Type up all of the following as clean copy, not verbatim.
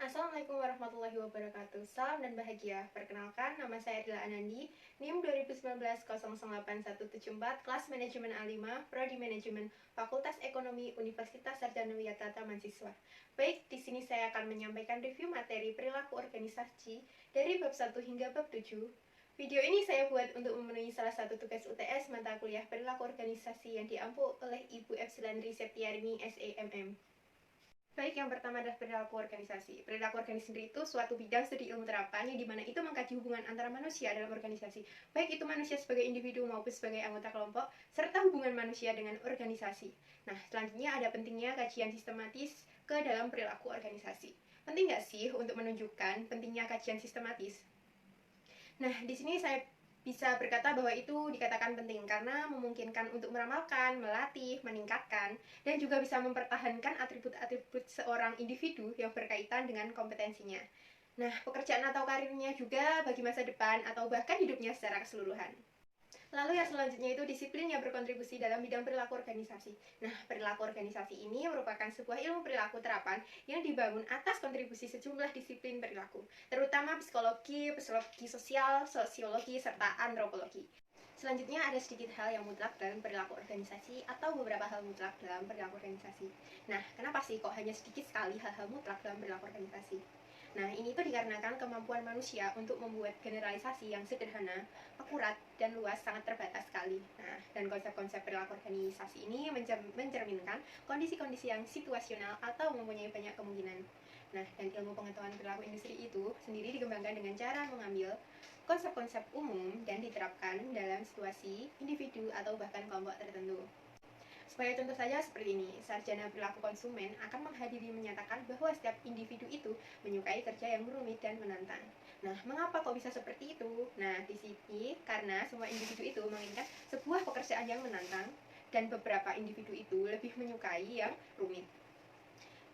Assalamualaikum warahmatullahi wabarakatuh. Salam dan bahagia. Perkenalkan, nama saya Ila Anandi, NIM 2019-08174, kelas Manajemen A5, Prodi Manajemen, Fakultas Ekonomi, Universitas Sarjana Wiyata Mahasiswa. Baik, di sini saya akan menyampaikan review materi perilaku organisasi dari bab 1 hingga bab 7. Video ini saya buat untuk memenuhi salah satu tugas UTS mata kuliah perilaku organisasi yang diampu oleh Ibu Epsilandri Septiarini, SEMM. Baik, yang pertama adalah perilaku organisasi. Perilaku organisasi sendiri itu suatu bidang studi ilmu terapan yang dimana itu mengkaji hubungan antara manusia dalam organisasi, baik itu manusia sebagai individu maupun sebagai anggota kelompok, serta hubungan manusia dengan organisasi. Nah, selanjutnya ada pentingnya kajian sistematis ke dalam perilaku organisasi. Penting nggak sih untuk menunjukkan pentingnya kajian sistematis? Nah, di sini saya bisa berkata bahwa itu dikatakan penting karena memungkinkan untuk meramalkan, melatih, meningkatkan, dan juga bisa mempertahankan atribut-atribut seorang individu yang berkaitan dengan kompetensinya. Nah, pekerjaan atau karirnya juga bagi masa depan atau bahkan hidupnya secara keseluruhan. Lalu yang selanjutnya itu disiplin yang berkontribusi dalam bidang perilaku organisasi. Nah, perilaku organisasi ini merupakan sebuah ilmu perilaku terapan yang dibangun atas kontribusi sejumlah disiplin perilaku, terutama psikologi, sosial, sosiologi, serta antropologi. Selanjutnya ada sedikit hal yang mutlak dalam perilaku organisasi atau beberapa hal mutlak dalam perilaku organisasi. Nah, kenapa sih kok hanya sedikit sekali hal-hal mutlak dalam perilaku organisasi? Nah, ini tuh dikarenakan kemampuan manusia untuk membuat generalisasi yang sederhana, akurat, dan luas sangat terbatas sekali. Nah, dan konsep-konsep perilaku organisasi ini mencerminkan kondisi-kondisi yang situasional atau mempunyai banyak kemungkinan. Nah, dan ilmu pengetahuan perilaku industri itu sendiri dikembangkan dengan cara mengambil konsep-konsep umum dan diterapkan dalam situasi, individu, atau bahkan kelompok tertentu. Sebagai contoh saja seperti ini, sarjana perilaku konsumen akan menghadiri menyatakan bahwa setiap individu itu menyukai kerja yang rumit dan menantang. Nah, mengapa kok bisa seperti itu? Nah, di sini karena semua individu itu menginginkan sebuah pekerjaan yang menantang dan beberapa individu itu lebih menyukai yang rumit.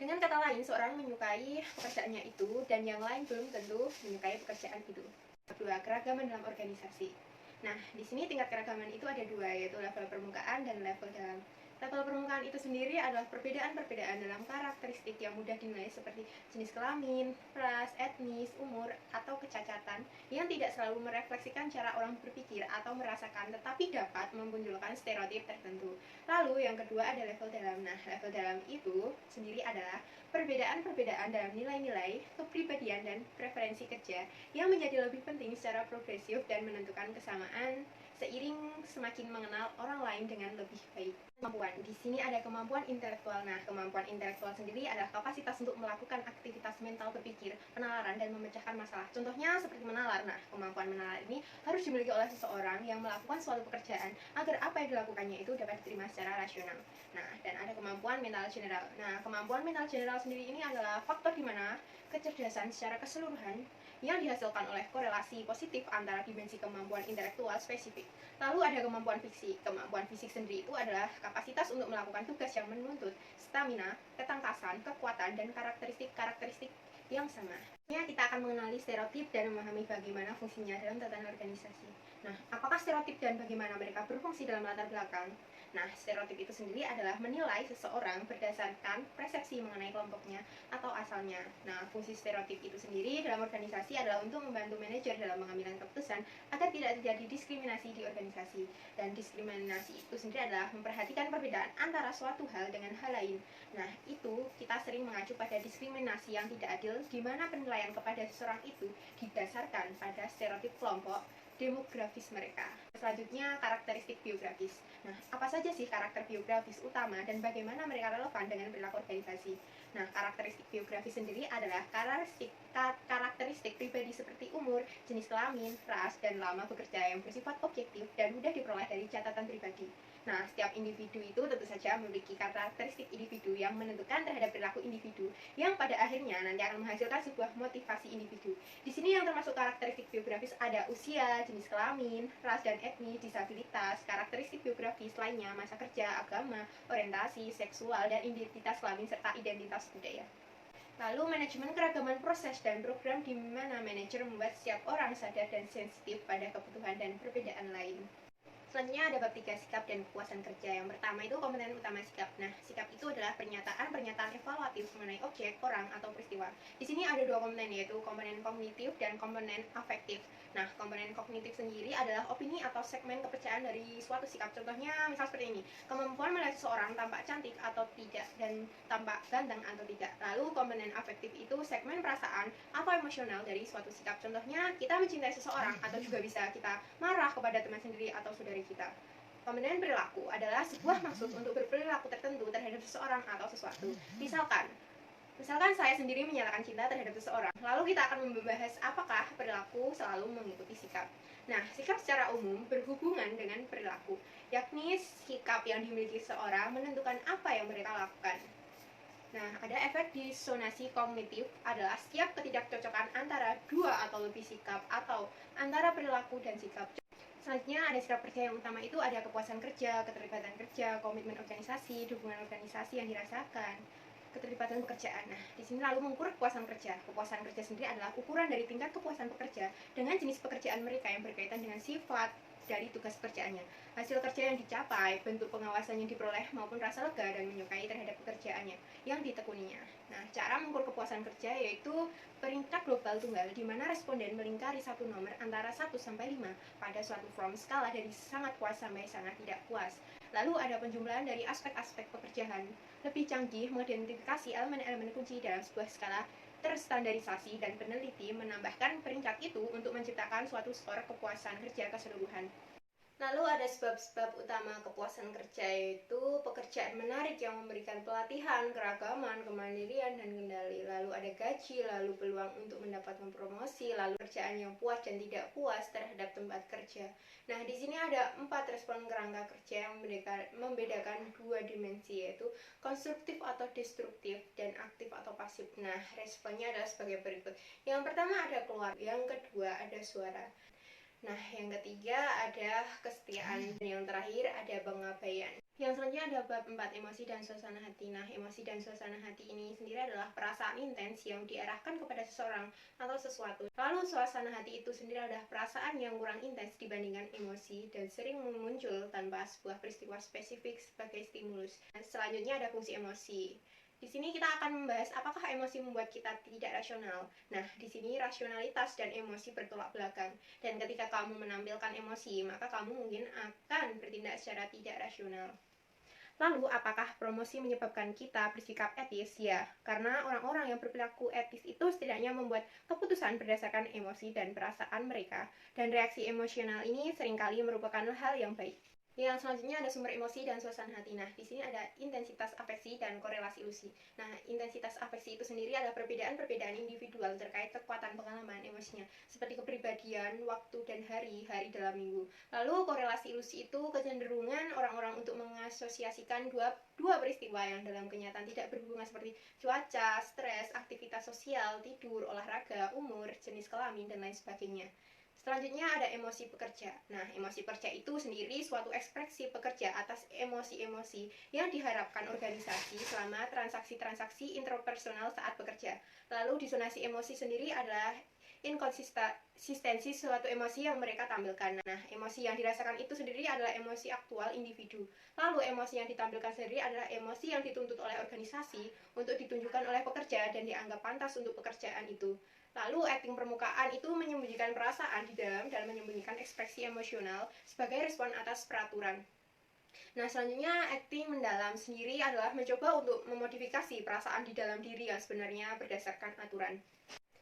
Dengan kata lain, seorang menyukai pekerjaannya itu dan yang lain belum tentu menyukai pekerjaan itu. Kedua, keragaman dalam organisasi. Nah, di sini tingkat keragaman itu ada dua, yaitu level permukaan dan level dalam. Level permukaan itu sendiri adalah perbedaan-perbedaan dalam karakteristik yang mudah dinilai seperti jenis kelamin, ras, etnis, umur, atau kecacatan yang tidak selalu merefleksikan cara orang berpikir atau merasakan, tetapi dapat memunculkan stereotip tertentu. Lalu yang kedua ada level dalam. Nah, level dalam itu sendiri adalah perbedaan-perbedaan dalam nilai-nilai, kepribadian, dan preferensi kerja yang menjadi lebih penting secara progresif dan menentukan kesamaan seiring semakin mengenal orang lain dengan lebih baik. Kemampuan. Di sini ada kemampuan intelektual. Nah, kemampuan intelektual sendiri adalah kapasitas untuk melakukan aktivitas mental berpikir, penalaran, dan memecahkan masalah. Contohnya seperti menalar. Nah, kemampuan menalar ini harus dimiliki oleh seseorang yang melakukan suatu pekerjaan agar apa yang dilakukannya itu dapat diterima secara rasional. Nah, dan ada kemampuan mental general. Nah, kemampuan mental general sendiri ini adalah faktor di mana kecerdasan secara keseluruhan yang dihasilkan oleh korelasi positif antara dimensi kemampuan intelektual spesifik. Lalu ada kemampuan fisik. Kemampuan fisik sendiri itu adalah kapasitas untuk melakukan tugas yang menuntut stamina, ketangkasan, kekuatan, dan karakteristik-karakteristik yang sama. Kita akan mengenali stereotip dan memahami bagaimana fungsinya dalam tatanan organisasi. Nah, apakah stereotip dan bagaimana mereka berfungsi dalam latar belakang? Nah, stereotip itu sendiri adalah menilai seseorang berdasarkan persepsi mengenai kelompoknya atau asalnya. Nah, fungsi stereotip itu sendiri dalam organisasi adalah untuk membantu manajer dalam mengambil keputusan agar tidak terjadi diskriminasi di organisasi. Dan diskriminasi itu sendiri adalah memperhatikan perbedaan antara suatu hal dengan hal lain. Nah, itu kita sering mengacu pada diskriminasi yang tidak adil, di mana penilaian kepada seseorang itu didasarkan pada stereotip kelompok demografis mereka. Selanjutnya, karakteristik biografis. Nah, apa saja sih karakter biografis utama dan bagaimana mereka relevan dengan perilaku organisasi? Nah, karakteristik biografis sendiri adalah karakteristik pribadi seperti umur, jenis kelamin, ras, dan lama bekerja yang bersifat objektif dan mudah diperoleh dari catatan pribadi. Nah, setiap individu itu tentu saja memiliki karakteristik individu yang menentukan terhadap perilaku individu yang pada akhirnya nanti akan menghasilkan sebuah motivasi individu. Di sini yang termasuk karakteristik biografis ada usia, jenis kelamin, ras dan etnis, disabilitas, karakteristik biografis lainnya, masa kerja, agama, orientasi, seksual, dan identitas kelamin serta identitas budaya. Lalu manajemen keragaman proses dan program di mana manajer membuat setiap orang sadar dan sensitif pada kebutuhan dan perbedaan lain. Selanjutnya ada bab 3, sikap dan kepuasan kerja. Yang pertama itu komponen utama sikap. Nah, sikap itu adalah pernyataan evaluatif mengenai objek, orang, atau peristiwa. Di sini ada dua komponen, yaitu komponen kognitif dan komponen afektif. Nah, komponen kognitif sendiri adalah opini atau segmen kepercayaan dari suatu sikap. Contohnya misal seperti ini, kemampuan melihat seseorang tampak cantik atau tidak dan tampak ganteng atau tidak. Lalu komponen afektif itu segmen perasaan atau emosional dari suatu sikap. Contohnya kita mencintai seseorang, atau juga bisa kita marah kepada teman sendiri atau saudari kita. Komponen perilaku adalah sebuah maksud untuk berperilaku tertentu terhadap seseorang atau sesuatu. Misalkan saya sendiri menyatakan cinta terhadap seseorang. Lalu kita akan membahas apakah perilaku selalu mengikuti sikap. Nah, sikap secara umum berhubungan dengan perilaku, yakni sikap yang dimiliki seseorang menentukan apa yang mereka lakukan. Nah, ada efek disonansi kognitif adalah setiap ketidakcocokan antara dua atau lebih sikap atau antara perilaku dan sikap. Selanjutnya ada sikap kerja. Yang utama itu ada kepuasan kerja, keterlibatan kerja, komitmen organisasi, dukungan organisasi yang dirasakan, keterlibatan pekerjaan. Nah, di sini lalu mengukur kepuasan kerja. Kepuasan kerja sendiri adalah ukuran dari tingkat kepuasan pekerja dengan jenis pekerjaan mereka yang berkaitan dengan sifat dari tugas pekerjaannya, hasil kerja yang dicapai, bentuk pengawasan yang diperoleh, maupun rasa lega dan menyukai terhadap pekerjaannya yang ditekuninya. Nah, cara mengukur kepuasan kerja yaitu peringkat global tunggal, di mana responden melingkari satu nomor antara 1 sampai 5 pada suatu form skala dari sangat puas sampai sangat tidak puas. Lalu ada penjumlahan dari aspek-aspek pekerjaan. Lebih canggih mengidentifikasi elemen-elemen kunci dalam sebuah skala terstandarisasi, dan peneliti menambahkan peringkat itu untuk menciptakan suatu skor kepuasan kerja keseluruhan. Lalu ada sebab-sebab utama kepuasan kerja, yaitu pekerjaan menarik yang memberikan pelatihan, keragaman, kemandirian, dan kendali. Lalu ada gaji, lalu peluang untuk mendapatkan promosi, lalu kerjaan yang puas dan tidak puas terhadap tempat kerja. Nah, di sini ada 4 respon kerangka kerja yang membedakan dua dimensi, yaitu konstruktif atau destruktif dan aktif atau pasif. Nah, responnya adalah sebagai berikut. Yang pertama ada keluar, yang kedua ada suara. Nah, yang ketiga ada kesetiaan, dan yang terakhir ada pengabaian. Yang selanjutnya ada bab 4, emosi dan suasana hati. Nah, emosi dan suasana hati ini sendiri adalah perasaan intens yang diarahkan kepada seseorang atau sesuatu. Lalu suasana hati itu sendiri adalah perasaan yang kurang intens dibandingkan emosi dan sering muncul tanpa sebuah peristiwa spesifik sebagai stimulus. Nah, selanjutnya ada fungsi emosi. Di sini kita akan membahas apakah emosi membuat kita tidak rasional. Nah, di sini rasionalitas dan emosi bertolak belakang. Dan ketika kamu menampilkan emosi, maka kamu mungkin akan bertindak secara tidak rasional. Lalu, apakah promosi menyebabkan kita bersikap etis? Ya, karena orang-orang yang berperilaku etis itu setidaknya membuat keputusan berdasarkan emosi dan perasaan mereka. Dan reaksi emosional ini seringkali merupakan hal yang baik. Yang selanjutnya ada sumber emosi dan suasana hati. Nah, di sini ada intensitas afeksi dan korelasi ilusi. Nah, intensitas afeksi itu sendiri adalah perbedaan-perbedaan individual terkait kekuatan pengalaman emosinya, seperti kepribadian, waktu, dan hari-hari dalam minggu. Lalu, korelasi ilusi itu kecenderungan orang-orang untuk mengasosiasikan dua peristiwa yang dalam kenyataan tidak berhubungan, seperti cuaca, stres, aktivitas sosial, tidur, olahraga, umur, jenis kelamin, dan lain sebagainya. Selanjutnya ada emosi pekerja. Nah, emosi pekerja itu sendiri suatu ekspresi pekerja atas emosi-emosi yang diharapkan organisasi selama transaksi-transaksi interpersonal saat bekerja. Lalu disonansi emosi sendiri adalah inkonsistensi suatu emosi yang mereka tampilkan. Nah, emosi yang dirasakan itu sendiri adalah emosi aktual individu. Lalu emosi yang ditampilkan sendiri adalah emosi yang dituntut oleh organisasi untuk ditunjukkan oleh pekerja dan dianggap pantas untuk pekerjaan itu. Lalu acting permukaan itu menyembunyikan perasaan di dalam dan menyembunyikan ekspresi emosional sebagai respon atas peraturan. Nah, selanjutnya acting mendalam sendiri adalah mencoba untuk memodifikasi perasaan di dalam diri yang sebenarnya berdasarkan aturan.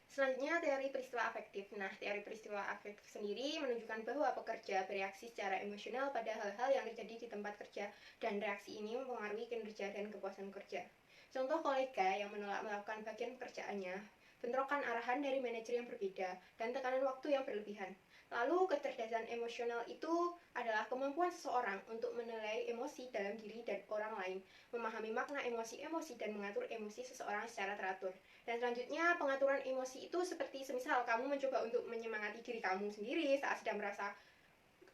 Selanjutnya teori peristiwa afektif. Nah, teori peristiwa afektif sendiri menunjukkan bahwa pekerja bereaksi secara emosional pada hal-hal yang terjadi di tempat kerja, dan reaksi ini mempengaruhi kinerja dan kepuasan kerja. Contoh kolega yang menolak melakukan bagian pekerjaannya, bentrokan arahan dari manajer yang berbeda, dan tekanan waktu yang berlebihan. Lalu, kecerdasan emosional itu adalah kemampuan seseorang untuk menilai emosi dalam diri dan orang lain, memahami makna emosi-emosi, dan mengatur emosi seseorang secara teratur. Dan selanjutnya, pengaturan emosi itu seperti semisal kamu mencoba untuk menyemangati diri kamu sendiri saat sedang merasa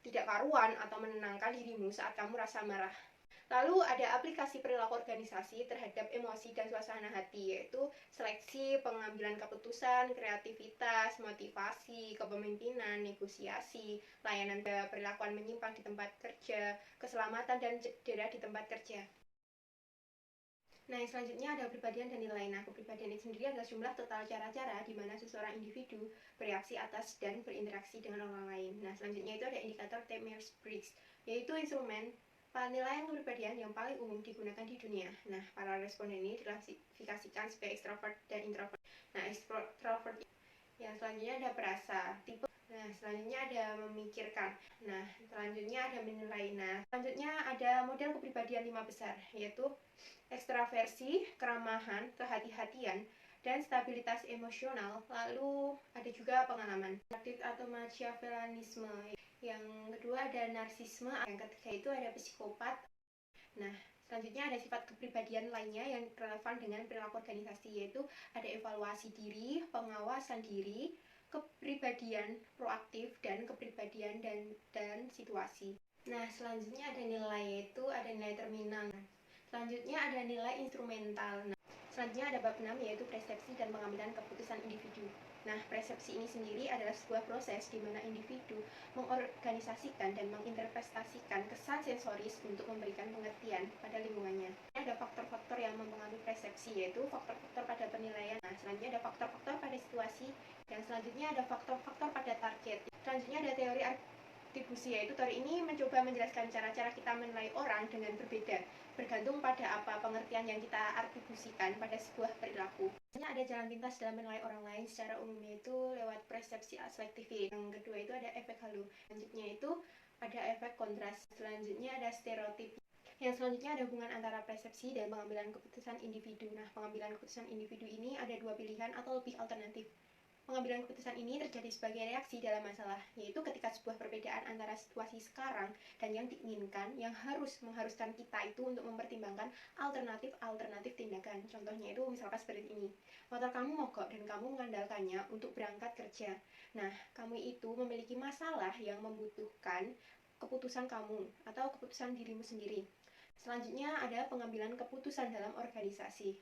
tidak karuan, atau menenangkan dirimu saat kamu rasa marah. Lalu ada aplikasi perilaku organisasi terhadap emosi dan suasana hati, yaitu seleksi, pengambilan keputusan, kreativitas, motivasi, kepemimpinan, negosiasi, layanan perilakuan menyimpang di tempat kerja, keselamatan dan cedera di tempat kerja. Nah, yang selanjutnya ada kepribadian dan nilai. Nah, kepribadian itu sendiri adalah jumlah total cara-cara di mana seseorang individu bereaksi atas dan berinteraksi dengan orang lain. Nah, selanjutnya itu ada indikator Myers-Briggs, yaitu instrumen penilaian kepribadian yang paling umum digunakan di dunia. Nah, para responden ini diklasifikasikan sebagai ekstrovert dan introvert. Nah, ekstrovert yang selanjutnya ada perasa, tipe. Nah, selanjutnya ada memikirkan. Nah, selanjutnya ada menilai. Nah, selanjutnya ada model kepribadian 5 besar, yaitu ekstraversi, keramahan, kehati-hatian, dan stabilitas emosional. Lalu ada juga pengalaman aktif atau machiavellianisme. Yang kedua ada narsisme. Yang ketiga itu ada psikopat. Nah, selanjutnya ada sifat kepribadian lainnya yang relevan dengan perilaku organisasi, yaitu ada evaluasi diri, pengawasan diri, kepribadian proaktif, dan kepribadian dan situasi. Nah, selanjutnya ada nilai, yaitu ada nilai terminal. Selanjutnya ada nilai instrumental. Nah, selanjutnya ada bab 6, yaitu persepsi dan pengambilan keputusan individu. Nah, persepsi ini sendiri adalah sebuah proses di mana individu mengorganisasikan dan menginterpretasikan kesan sensoris untuk memberikan pengertian pada lingkungannya. Ada faktor-faktor yang mempengaruhi persepsi, yaitu faktor-faktor pada penilaian. Nah, selanjutnya ada faktor-faktor pada situasi. Yang selanjutnya ada faktor-faktor pada target. Selanjutnya ada teori atribusi, yaitu teori ini mencoba menjelaskan cara-cara kita menilai orang dengan berbeda, bergantung pada apa pengertian yang kita atribusikan pada sebuah perilaku. Selanjutnya ada jalan pintas dalam menilai orang lain secara umum, yaitu lewat persepsi selektif. Yang kedua itu ada efek halo. Selanjutnya itu ada efek kontras. Selanjutnya ada stereotip. Yang selanjutnya ada hubungan antara persepsi dan pengambilan keputusan individu. Nah, pengambilan keputusan individu ini ada dua pilihan atau lebih alternatif. Pengambilan keputusan ini terjadi sebagai reaksi dalam masalah, yaitu ketika sebuah perbedaan antara situasi sekarang dan yang diinginkan, yang mengharuskan kita itu untuk mempertimbangkan alternatif tindakan. Contohnya itu misalkan seperti ini. Motor kamu mogok dan kamu mengandalkannya untuk berangkat kerja. Nah, kamu itu memiliki masalah yang membutuhkan keputusan kamu atau keputusan dirimu sendiri. Selanjutnya ada pengambilan keputusan dalam organisasi.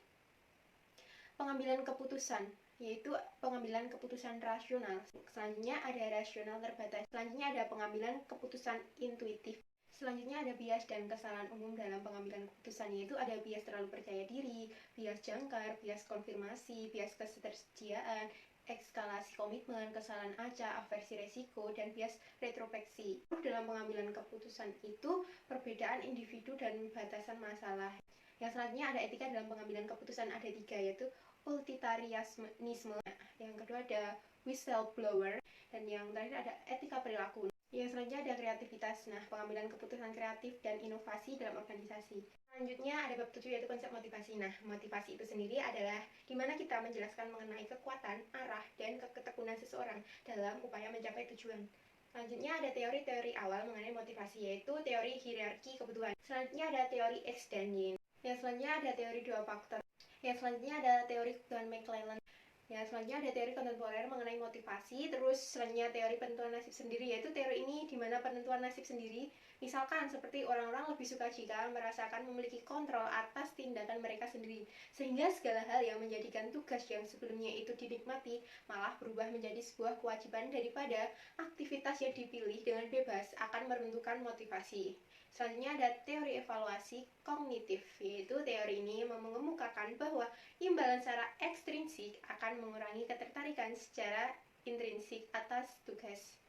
Pengambilan keputusan, yaitu pengambilan keputusan rasional. Selanjutnya ada rasional terbatas. Selanjutnya ada pengambilan keputusan intuitif. Selanjutnya ada bias dan kesalahan umum dalam pengambilan keputusan, yaitu ada bias terlalu percaya diri, bias jangkar, bias konfirmasi, bias ketersediaan, eskalasi komitmen, kesalahan acak, aversi resiko, dan bias retrospeksi. Dalam pengambilan keputusan itu perbedaan individu dan batasan masalah. Yang selanjutnya ada etika dalam pengambilan keputusan, ada 3, yaitu utilitarianisme. Yang kedua ada whistleblower, dan yang terakhir ada etika perilaku. Yang selanjutnya ada kreativitas. Nah, pengambilan keputusan kreatif dan inovasi dalam organisasi. Selanjutnya ada bab 7, yaitu konsep motivasi. Nah, motivasi itu sendiri adalah dimana kita menjelaskan mengenai kekuatan, arah, dan ketekunan seseorang dalam upaya mencapai tujuan. Selanjutnya ada teori-teori awal mengenai motivasi, yaitu teori hierarki kebutuhan. Selanjutnya ada teori X dan Y. Yang selanjutnya ada teori dua faktor. Yang selanjutnya ada teori kebutuhan McClelland. Yang selanjutnya ada teori kontemporer mengenai motivasi. Terus selanjutnya teori penentuan nasib sendiri, yaitu teori ini di mana penentuan nasib sendiri, misalkan seperti orang-orang lebih suka jika merasakan memiliki kontrol atas tindakan mereka sendiri, sehingga segala hal yang menjadikan tugas yang sebelumnya itu dinikmati malah berubah menjadi sebuah kewajiban daripada aktivitas yang dipilih dengan bebas akan menentukan motivasi. Selanjutnya ada teori evaluasi kognitif, yaitu teori ini mengemukakan bahwa imbalan secara ekstrinsik akan mengurangi ketertarikan secara intrinsik atas tugas.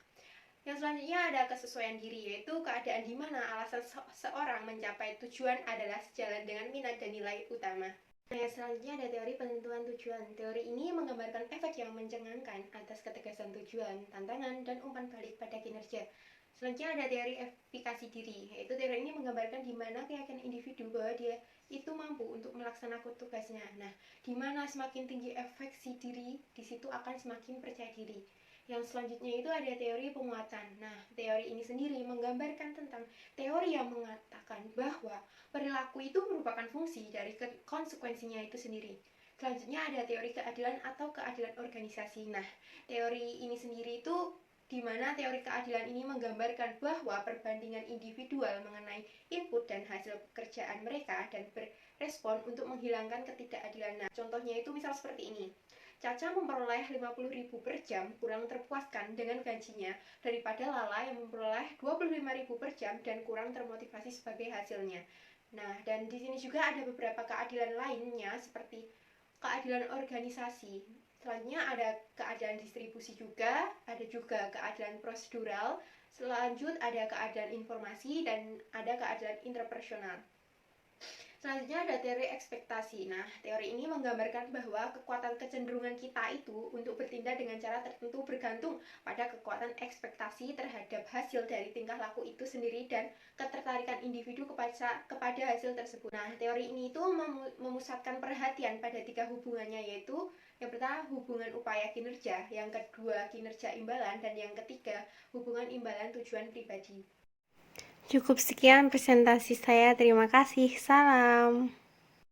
Yang selanjutnya ada kesesuaian diri, yaitu keadaan di mana alasan seorang mencapai tujuan adalah sejalan dengan minat dan nilai utama. Nah, selanjutnya ada teori penentuan tujuan. Teori ini menggambarkan efek yang mencengangkan atas ketegasan tujuan, tantangan, dan umpan balik pada kinerja. Selanjutnya ada teori efikasi diri, yaitu teori ini menggambarkan di mana keyakinan individu bahwa dia itu mampu untuk melaksanakan tugasnya. Nah, di mana semakin tinggi efeksi diri, di situ akan semakin percaya diri. Yang selanjutnya itu ada teori penguatan. Nah, teori ini sendiri menggambarkan tentang teori yang mengatakan bahwa perilaku itu merupakan fungsi dari konsekuensinya itu sendiri. Selanjutnya ada teori keadilan atau keadilan organisasi. Nah, teori ini sendiri itu di mana teori keadilan ini menggambarkan bahwa perbandingan individual mengenai input dan hasil pekerjaan mereka dan berespon untuk menghilangkan ketidakadilan. Nah, contohnya itu misal seperti ini. Caca memperoleh 50.000 per jam kurang terpuaskan dengan gajinya daripada Lala yang memperoleh 25.000 per jam dan kurang termotivasi sebagai hasilnya. Nah, dan di sini juga ada beberapa keadilan lainnya seperti keadilan organisasi. Selanjutnya ada keadilan distribusi juga, ada juga keadilan prosedural, selanjutnya ada keadilan informasi, dan ada keadilan interpersonal. Selanjutnya ada teori ekspektasi. Nah, teori ini menggambarkan bahwa kekuatan kecenderungan kita itu untuk bertindak dengan cara tertentu bergantung pada kekuatan ekspektasi terhadap hasil dari tingkah laku itu sendiri dan ketertarikan individu kepada hasil tersebut. Nah, teori ini itu memusatkan perhatian pada 3 hubungannya, yaitu yang pertama hubungan upaya kinerja, yang kedua kinerja imbalan, dan yang ketiga hubungan imbalan tujuan pribadi. Cukup sekian presentasi saya. Terima kasih. Salam.